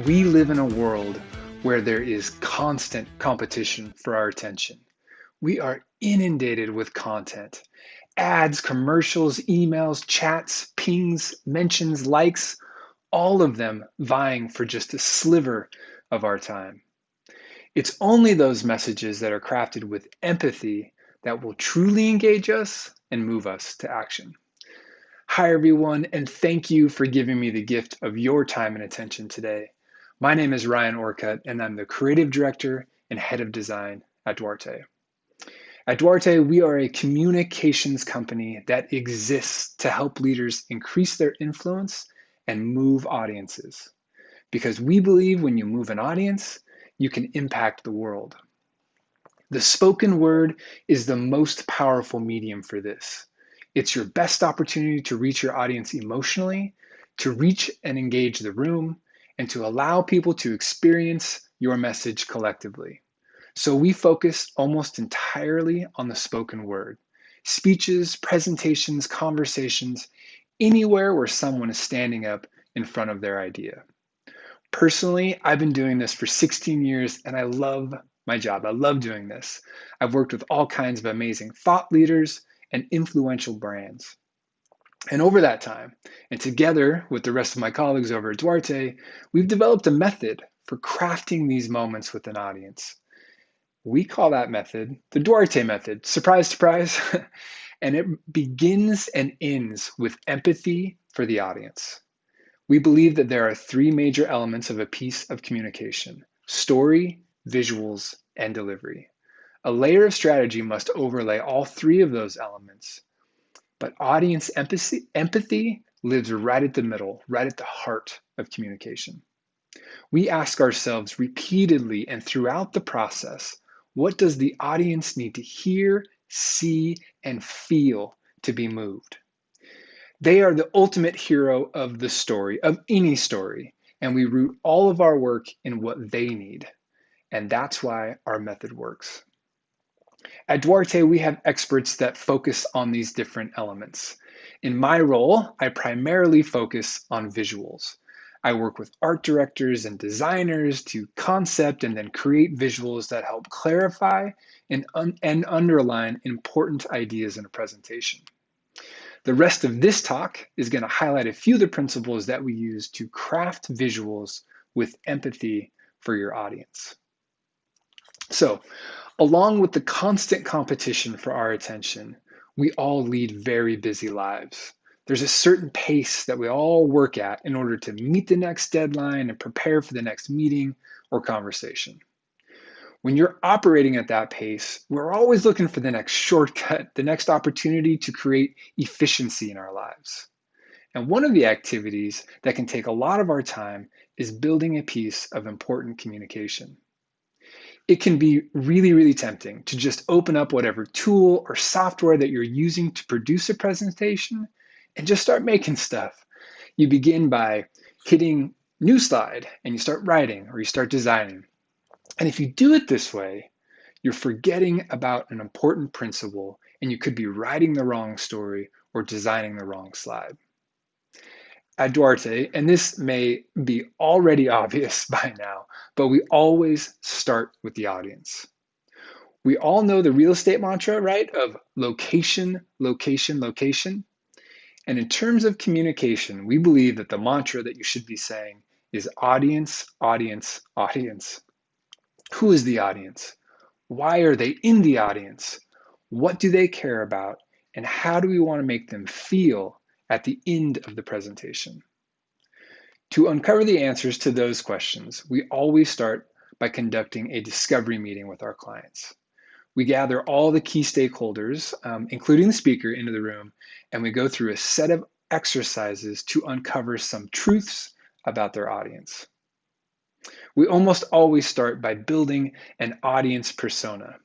We live in a world where there is constant competition for our attention. We are inundated with content. Ads, commercials, emails, chats, pings, mentions, likes, all of them vying for just a sliver of our time. It's only those messages that are crafted with empathy that will truly engage us and move us to action. Hi, everyone, and thank you for giving me the gift of your time and attention today. My name is Ryan Orcutt, and I'm the Creative Director and Head of Design at Duarte. At Duarte, we are a communications company that exists to help leaders increase their influence and move audiences. Because we believe when you move an audience, you can impact the world. The spoken word is the most powerful medium for this. It's your best opportunity to reach your audience emotionally, to reach and engage the room, and to allow people to experience your message collectively. So we focus almost entirely on the spoken word. Speeches, presentations, conversations, anywhere where someone is standing up in front of their idea. Personally, I've been doing this for 16 years and I love my job. I love doing this. I've worked with all kinds of amazing thought leaders and influential brands. And over that time, and together with the rest of my colleagues over at Duarte, we've developed a method for crafting these moments with an audience. We call that method the Duarte method. Surprise, surprise. And it begins and ends with empathy for the audience. We believe that there are three major elements of a piece of communication: story, visuals, and delivery. A layer of strategy must overlay all three of those elements. But audience empathy lives right at the middle, right at the heart of communication. We ask ourselves repeatedly and throughout the process, what does the audience need to hear, see, and feel to be moved? They are the ultimate hero of the story, of any story, and we root all of our work in what they need. And that's why our method works. At Duarte, we have experts that focus on these different elements. In my role, I primarily focus on visuals. I work with art directors and designers to concept and then create visuals that help clarify and underline important ideas in a presentation. The rest of this talk is going to highlight a few of the principles that we use to craft visuals with empathy for your audience. So, along with the constant competition for our attention, we all lead very busy lives. There's a certain pace that we all work at in order to meet the next deadline and prepare for the next meeting or conversation. When you're operating at that pace, we're always looking for the next shortcut, the next opportunity to create efficiency in our lives. And one of the activities that can take a lot of our time is building a piece of important communication. It can be really, really tempting to just open up whatever tool or software that you're using to produce a presentation and just start making stuff. You begin by hitting new slide and you start writing or you start designing. And if you do it this way, you're forgetting about an important principle and you could be writing the wrong story or designing the wrong slide. At Duarte, and this may be already obvious by now, but we always start with the audience. We all know the real estate mantra, right? Of location, location, location. And in terms of communication, we believe that the mantra that you should be saying is audience, audience, audience. Who is the audience? Why are they in the audience? What do they care about? And how do we want to make them feel at the end of the presentation? To uncover the answers to those questions, we always start by conducting a discovery meeting with our clients. We gather all the key stakeholders, including the speaker, into the room, and we go through a set of exercises to uncover some truths about their audience. We almost always start by building an audience persona.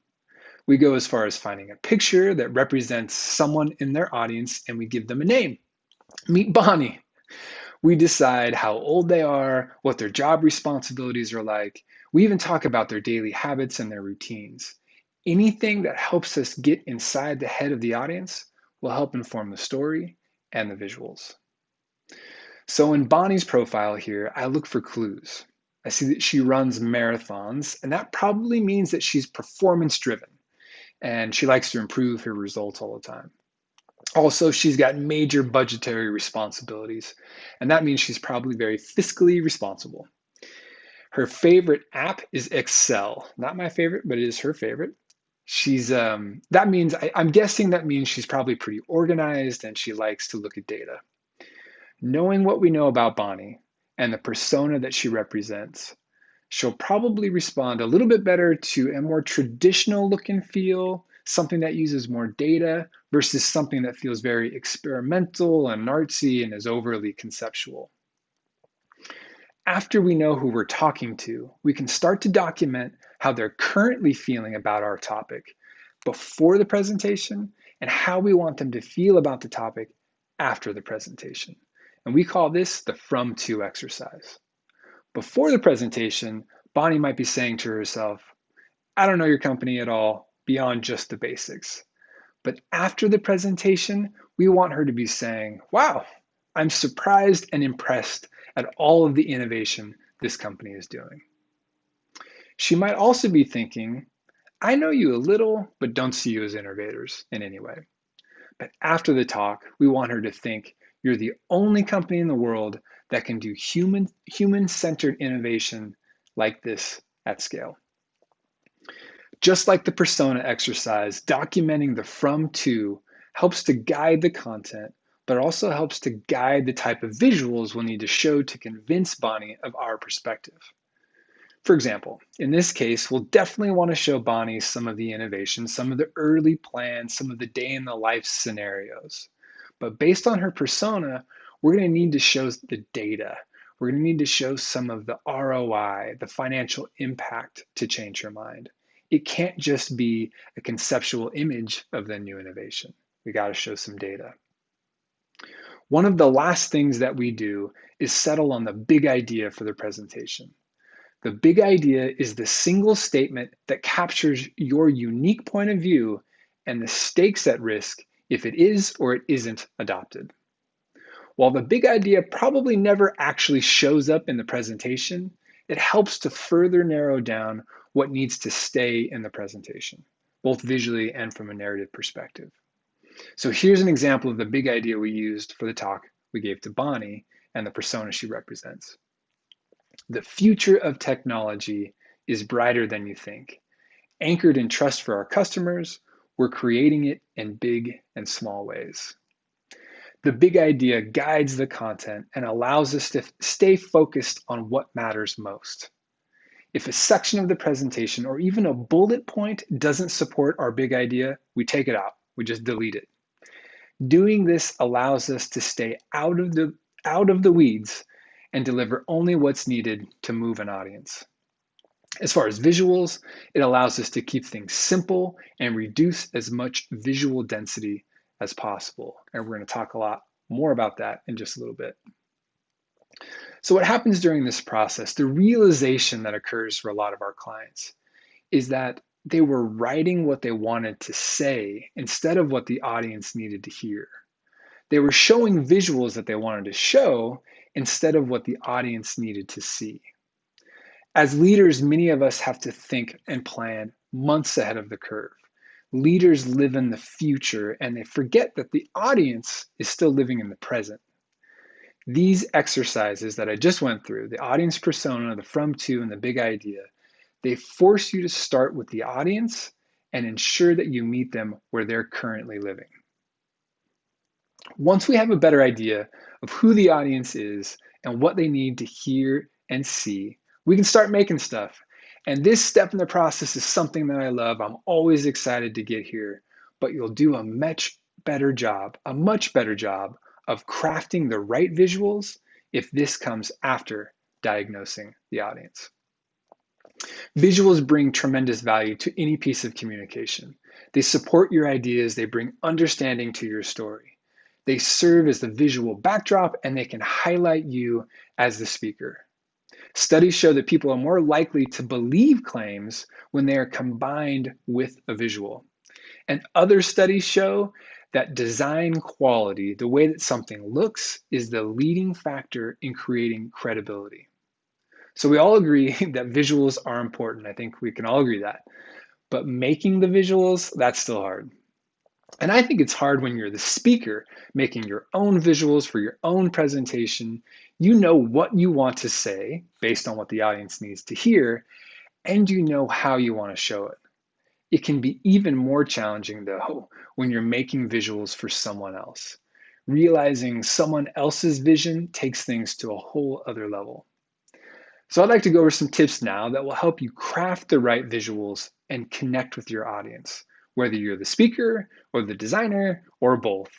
We go as far as finding a picture that represents someone in their audience and we give them a name. Meet Bonnie. We decide how old they are, what their job responsibilities are like. We even talk about their daily habits and their routines. Anything that helps us get inside the head of the audience will help inform the story and the visuals. So in Bonnie's profile here, I look for clues. I see that she runs marathons, and that probably means that she's performance driven and she likes to improve her results all the time. Also, she's got major budgetary responsibilities, and that means she's probably very fiscally responsible. Her favorite app is Excel. Not my favorite, but it is her favorite. She's that means I'm guessing that means she's probably pretty organized and she likes to look at data. Knowing what we know about Bonnie and the persona that she represents, she'll probably respond a little bit better to a more traditional look and feel, something that uses more data versus something that feels very experimental and artsy and is overly conceptual. After we know who we're talking to, we can start to document how they're currently feeling about our topic before the presentation and how we want them to feel about the topic after the presentation. And we call this the from to exercise. Before the presentation, Bonnie might be saying to herself, I don't know your company at all beyond just the basics. But after the presentation, we want her to be saying, wow, I'm surprised and impressed at all of the innovation this company is doing. She might also be thinking, I know you a little, but don't see you as innovators in any way. But after the talk, we want her to think, you're the only company in the world that can do human-centered innovation like this at scale. Just like the persona exercise, documenting the from to helps to guide the content, but also helps to guide the type of visuals we'll need to show to convince Bonnie of our perspective. For example, in this case, we'll definitely want to show Bonnie some of the innovation, some of the early plans, some of the day in the life scenarios. But based on her persona, we're going to need to show the data. We're going to need to show some of the ROI, the financial impact to change her mind. It can't just be a conceptual image of the new innovation. We got to show some data. One of the last things that we do is settle on the big idea for the presentation. The big idea is the single statement that captures your unique point of view and the stakes at risk if it is or it isn't adopted. While the big idea probably never actually shows up in the presentation, it helps to further narrow down what needs to stay in the presentation, both visually and from a narrative perspective. So here's an example of the big idea we used for the talk we gave to Bonnie and the persona she represents. The future of technology is brighter than you think. Anchored in trust for our customers, we're creating it in big and small ways. The big idea guides the content and allows us to stay focused on what matters most. If a section of the presentation or even a bullet point doesn't support our big idea, we take it out. We just delete it. Doing this allows us to stay out of the weeds and deliver only what's needed to move an audience. As far as visuals, it allows us to keep things simple and reduce as much visual density as possible. And we're going to talk a lot more about that in just a little bit. So what happens during this process, the realization that occurs for a lot of our clients is that they were writing what they wanted to say instead of what the audience needed to hear. They were showing visuals that they wanted to show instead of what the audience needed to see. As leaders, many of us have to think and plan months ahead of the curve. Leaders live in the future and they forget that the audience is still living in the present. These exercises that I just went through, the audience persona, the from to, and the big idea, they force you to start with the audience and ensure that you meet them where they're currently living. Once we have a better idea of who the audience is and what they need to hear and see, we can start making stuff. And this step in the process is something that I love. I'm always excited to get here, but you'll do a much better job of crafting the right visuals if this comes after diagnosing the audience. Visuals bring tremendous value to any piece of communication. They support your ideas, they bring understanding to your story. They serve as the visual backdrop and they can highlight you as the speaker. Studies show that people are more likely to believe claims when they are combined with a visual. And other studies show that design quality, the way that something looks, is the leading factor in creating credibility. So we all agree that visuals are important. I think we can all agree that. But making the visuals, that's still hard. And I think it's hard when you're the speaker, making your own visuals for your own presentation. You know what you want to say based on what the audience needs to hear, and you know how you want to show it. It can be even more challenging, though, when you're making visuals for someone else. Realizing someone else's vision takes things to a whole other level. So I'd like to go over some tips now that will help you craft the right visuals and connect with your audience, whether you're the speaker or the designer or both.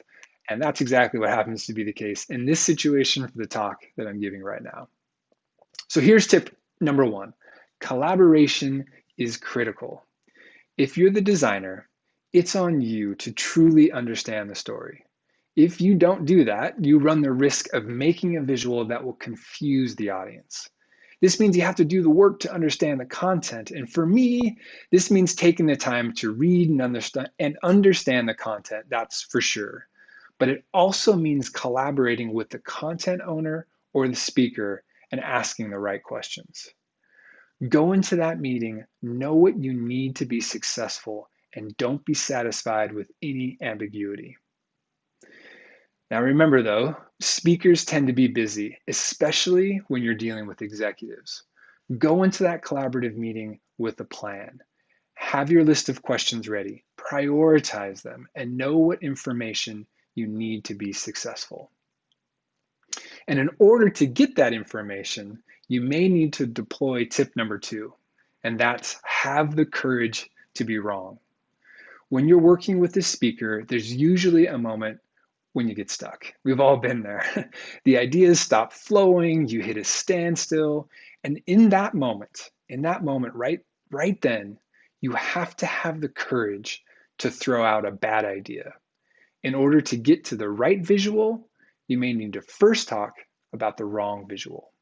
And that's exactly what happens to be the case in this situation for the talk that I'm giving right now. So here's tip number one. Collaboration is critical. If you're the designer, it's on you to truly understand the story. If you don't do that, you run the risk of making a visual that will confuse the audience. This means you have to do the work to understand the content. And for me, this means taking the time to read and understand the content, that's for sure. But it also means collaborating with the content owner or the speaker and asking the right questions. Go into that meeting, know what you need to be successful, and don't be satisfied with any ambiguity. Now remember though, speakers tend to be busy, especially when you're dealing with executives. Go into that collaborative meeting with a plan. Have your list of questions ready, prioritize them, and know what information you need to be successful. And in order to get that information, you may need to deploy tip number two, and that's have the courage to be wrong. When you're working with a speaker, there's usually a moment when you get stuck. We've all been there. The ideas stop flowing, you hit a standstill, and in that moment, right then, you have to have the courage to throw out a bad idea. In order to get to the right visual, you may need to first talk about the wrong visual.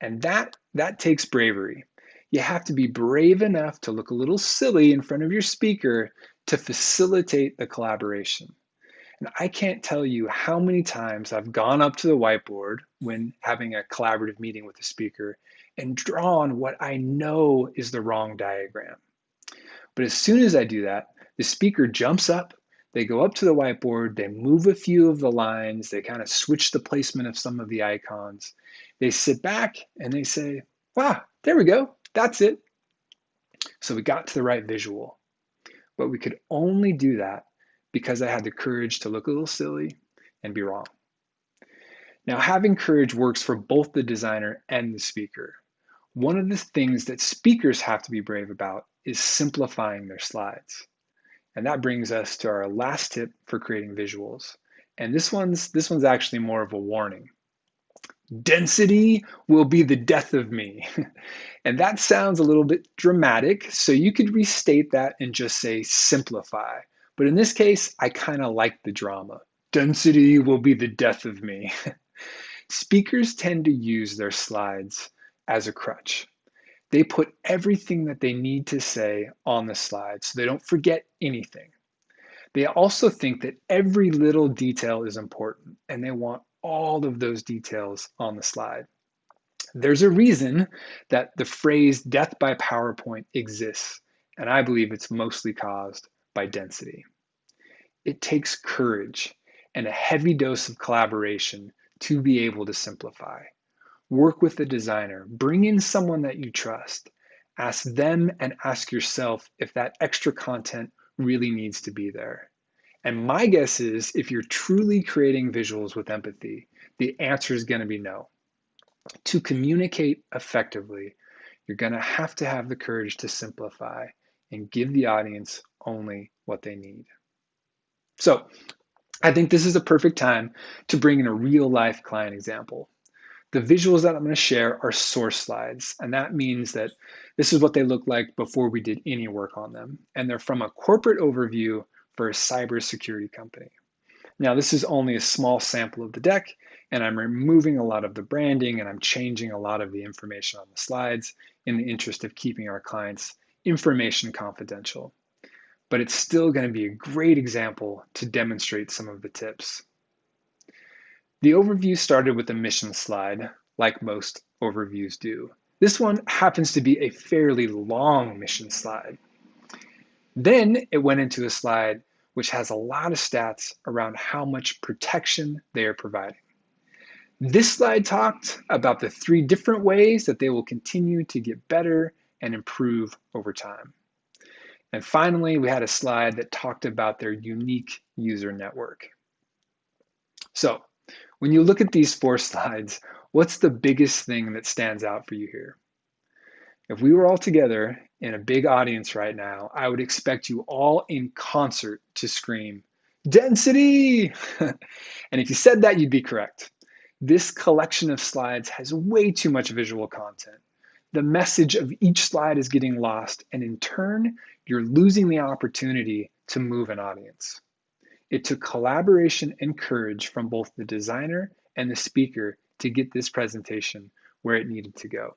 And that takes bravery. You have to be brave enough to look a little silly in front of your speaker to facilitate the collaboration. And I can't tell you how many times I've gone up to the whiteboard when having a collaborative meeting with the speaker and drawn what I know is the wrong diagram. But as soon as I do that, the speaker jumps up, they go up to the whiteboard, they move a few of the lines, they kind of switch the placement of some of the icons. They sit back and they say, wow, there we go, that's it. So we got to the right visual. But we could only do that because I had the courage to look a little silly and be wrong. Now, having courage works for both the designer and the speaker. One of the things that speakers have to be brave about is simplifying their slides. And that brings us to our last tip for creating visuals. And this one's actually more of a warning. Density will be the death of me. And that sounds a little bit dramatic, so you could restate that and just say simplify. But in this case, I kind of like the drama. Density will be the death of me. Speakers tend to use their slides as a crutch. They put everything that they need to say on the slide so they don't forget anything. They also think that every little detail is important and they want all of those details on the slide. There's a reason that the phrase death by PowerPoint exists, and I believe it's mostly caused by density. It takes courage and a heavy dose of collaboration to be able to simplify. Work with the designer, bring in someone that you trust, ask them and ask yourself if that extra content really needs to be there. And my guess is if you're truly creating visuals with empathy, the answer is going to be no. To communicate effectively, you're going to have the courage to simplify and give the audience only what they need. So I think this is a perfect time to bring in a real life client example. The visuals that I'm going to share are source slides, and that means that this is what they look like before we did any work on them. And they're from a corporate overview for a cybersecurity company. Now, this is only a small sample of the deck, and I'm removing a lot of the branding and I'm changing a lot of the information on the slides in the interest of keeping our clients' information confidential. But it's still going to be a great example to demonstrate some of the tips. The overview started with a mission slide, like most overviews do. This one happens to be a fairly long mission slide. Then it went into a slide which has a lot of stats around how much protection they are providing. This slide talked about the 3 different ways that they will continue to get better and improve over time. And finally, we had a slide that talked about their unique user network. So when you look at these 4 slides, what's the biggest thing that stands out for you here? If we were all together in a big audience right now, I would expect you all in concert to scream, "Density!" And if you said that, you'd be correct. This collection of slides has way too much visual content. The message of each slide is getting lost, and in turn, you're losing the opportunity to move an audience. It took collaboration and courage from both the designer and the speaker to get this presentation where it needed to go.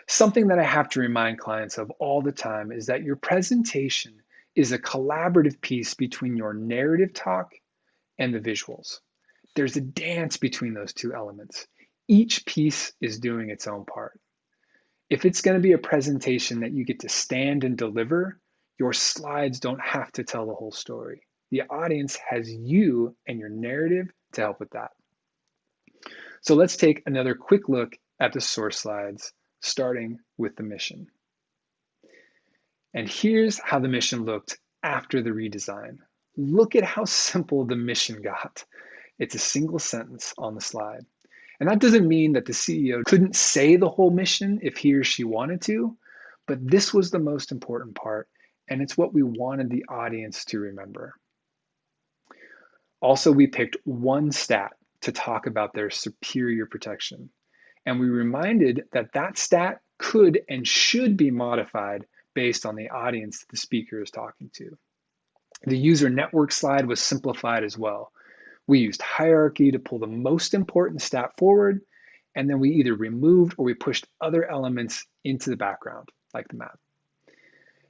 Something that I have to remind clients of all the time is that your presentation is a collaborative piece between your narrative talk and the visuals. There's a dance between those 2 elements. Each piece is doing its own part. If it's going to be a presentation that you get to stand and deliver, your slides don't have to tell the whole story. The audience has you and your narrative to help with that. So let's take another quick look at the source slides, starting with the mission. And here's how the mission looked after the redesign. Look at how simple the mission got. It's a single sentence on the slide. And that doesn't mean that the CEO couldn't say the whole mission if he or she wanted to, but this was the most important part, and it's what we wanted the audience to remember. Also, we picked one stat to talk about their superior protection. And we reminded that that stat could and should be modified based on the audience the speaker is talking to. The user network slide was simplified as well. We used hierarchy to pull the most important stat forward, and then we either removed or we pushed other elements into the background, like the map.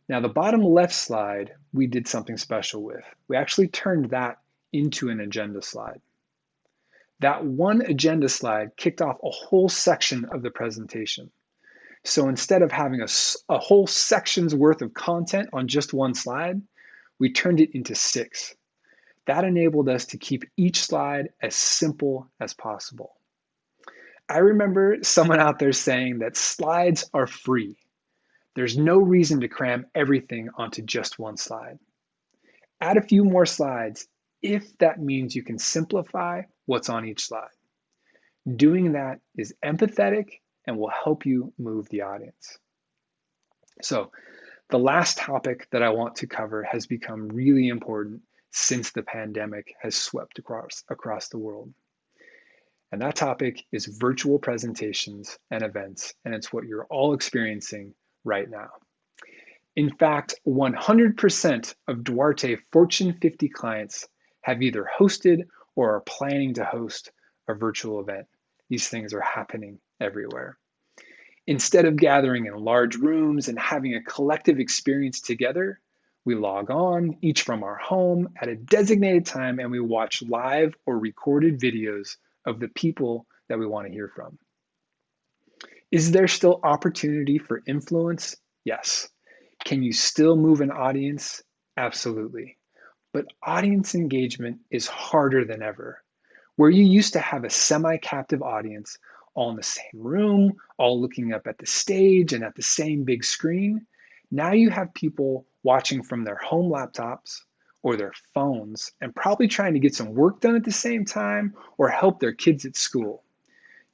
Now, the bottom left slide, we did something special with. We actually turned that into an agenda slide. That one agenda slide kicked off a whole section of the presentation. So instead of having a whole section's worth of content on just one slide, we turned it into 6. That enabled us to keep each slide as simple as possible. I remember someone out there saying that slides are free. There's no reason to cram everything onto just one slide. Add a few more slides if that means you can simplify what's on each slide. Doing that is empathetic and will help you move the audience. So the last topic that I want to cover has become really important since the pandemic has swept across the world. And that topic is virtual presentations and events, and it's what you're all experiencing right now. In fact, 100% of Duarte Fortune 50 clients have either hosted or are planning to host a virtual event. These things are happening everywhere. Instead of gathering in large rooms and having a collective experience together, we log on, each from our home, at a designated time, and we watch live or recorded videos of the people that we want to hear from. Is there still opportunity for influence? Yes. Can you still move an audience? Absolutely. But audience engagement is harder than ever. Where you used to have a semi-captive audience, all in the same room, all looking up at the stage and at the same big screen, now you have people watching from their home laptops or their phones and probably trying to get some work done at the same time or help their kids at school.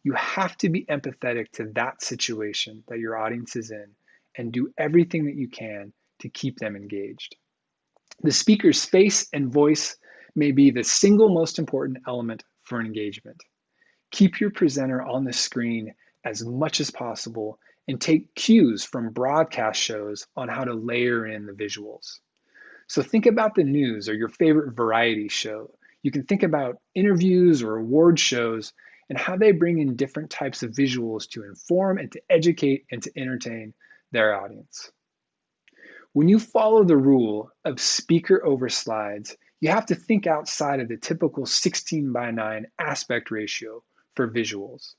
You have to be empathetic to that situation that your audience is in and do everything that you can to keep them engaged. The speaker's face and voice may be the single most important element for engagement. Keep your presenter on the screen as much as possible and take cues from broadcast shows on how to layer in the visuals. So think about the news or your favorite variety show. You can think about interviews or award shows and how they bring in different types of visuals to inform and to educate and to entertain their audience. When you follow the rule of speaker over slides, you have to think outside of the typical 16:9 aspect ratio for visuals.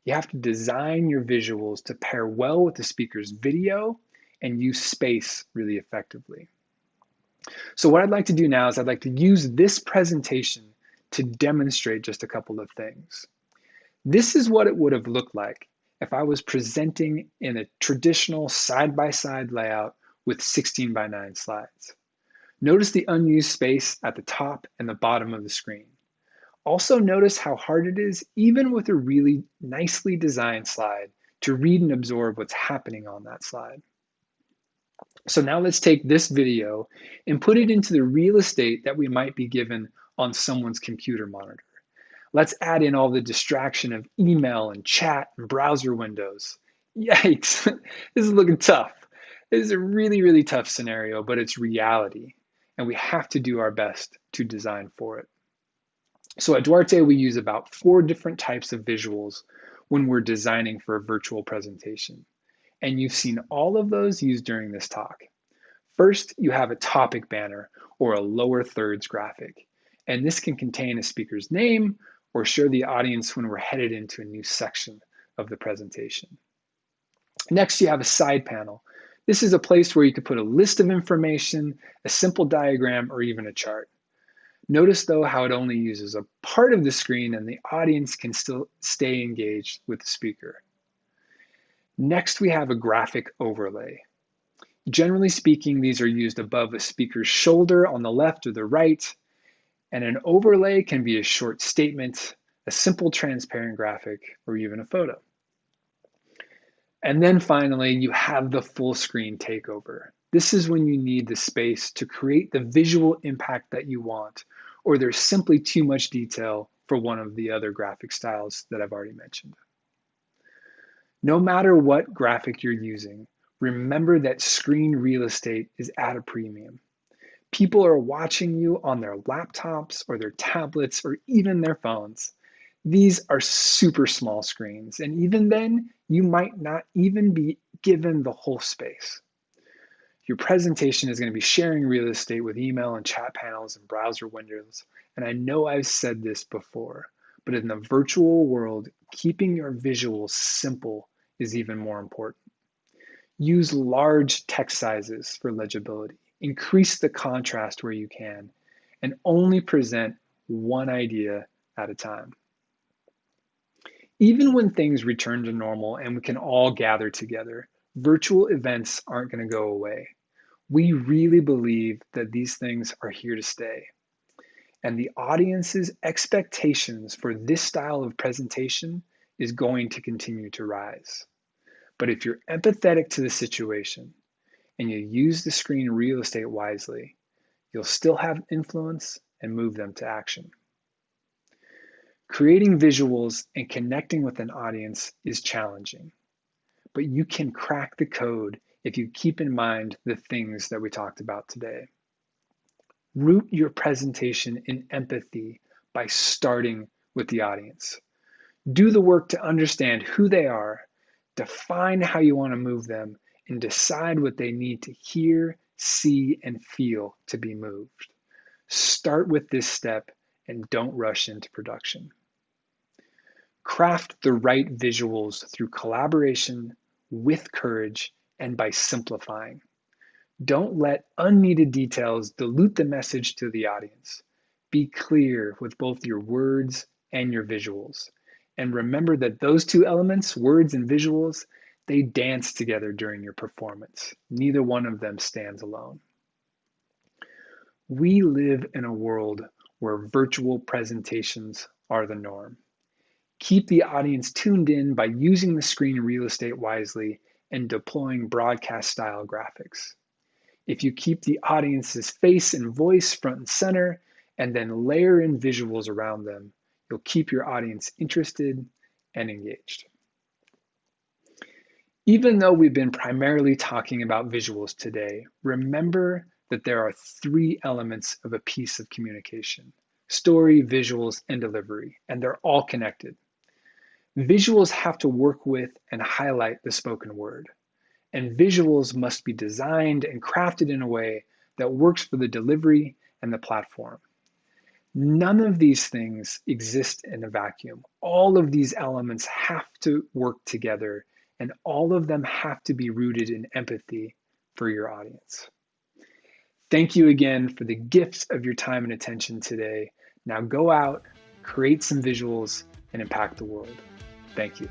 You have to design your visuals to pair well with the speaker's video and use space really effectively. So what I'd like to do now is I'd like to use this presentation to demonstrate just a couple of things. This is what it would have looked like if I was presenting in a traditional side-by-side layout with 16 by 9 slides. Notice the unused space at the top and the bottom of the screen. Also notice how hard it is, even with a really nicely designed slide, to read and absorb what's happening on that slide. So now let's take this video and put it into the real estate that we might be given on someone's computer monitor. Let's add in all the distraction of email and chat and browser windows. Yikes, this is looking tough. This is a really, really tough scenario, but it's reality, and we have to do our best to design for it. So at Duarte, we use about 4 different types of visuals when we're designing for a virtual presentation. And you've seen all of those used during this talk. First, you have a topic banner or a lower thirds graphic. And this can contain a speaker's name or show the audience when we're headed into a new section of the presentation. Next, you have a side panel. This is a place where you could put a list of information, a simple diagram, or even a chart. Notice though how it only uses a part of the screen and the audience can still stay engaged with the speaker. Next, we have a graphic overlay. Generally speaking, these are used above a speaker's shoulder on the left or the right, and an overlay can be a short statement, a simple transparent graphic, or even a photo. And then finally, you have the full screen takeover. This is when you need the space to create the visual impact that you want, or there's simply too much detail for one of the other graphic styles that I've already mentioned. No matter what graphic you're using, remember that screen real estate is at a premium. People are watching you on their laptops or their tablets or even their phones. These are super small screens, and even then, you might not even be given the whole space. Your presentation is going to be sharing real estate with email and chat panels and browser windows, and I know I've said this before, but in the virtual world, keeping your visuals simple is even more important. Use large text sizes for legibility. Increase the contrast where you can, and only present one idea at a time. Even when things return to normal and we can all gather together, virtual events aren't going to go away. We really believe that these things are here to stay. And the audience's expectations for this style of presentation is going to continue to rise. But if you're empathetic to the situation and you use the screen real estate wisely, you'll still have influence and move them to action. Creating visuals and connecting with an audience is challenging, but you can crack the code if you keep in mind the things that we talked about today. Root your presentation in empathy by starting with the audience. Do the work to understand who they are, define how you want to move them, and decide what they need to hear, see, and feel to be moved. Start with this step and don't rush into production. Craft the right visuals through collaboration, with courage, and by simplifying. Don't let unneeded details dilute the message to the audience. Be clear with both your words and your visuals. And remember that those 2 elements, words and visuals, they dance together during your performance. Neither one of them stands alone. We live in a world where virtual presentations are the norm. Keep the audience tuned in by using the screen real estate wisely and deploying broadcast-style graphics. If you keep the audience's face and voice front and center, and then layer in visuals around them, you'll keep your audience interested and engaged. Even though we've been primarily talking about visuals today, remember that there are 3 elements of a piece of communication: story, visuals, and delivery, and they're all connected. Visuals have to work with and highlight the spoken word, and visuals must be designed and crafted in a way that works for the delivery and the platform. None of these things exist in a vacuum. All of these elements have to work together, and all of them have to be rooted in empathy for your audience. Thank you again for the gifts of your time and attention today. Now go out, create some visuals, and impact the world. Thank you.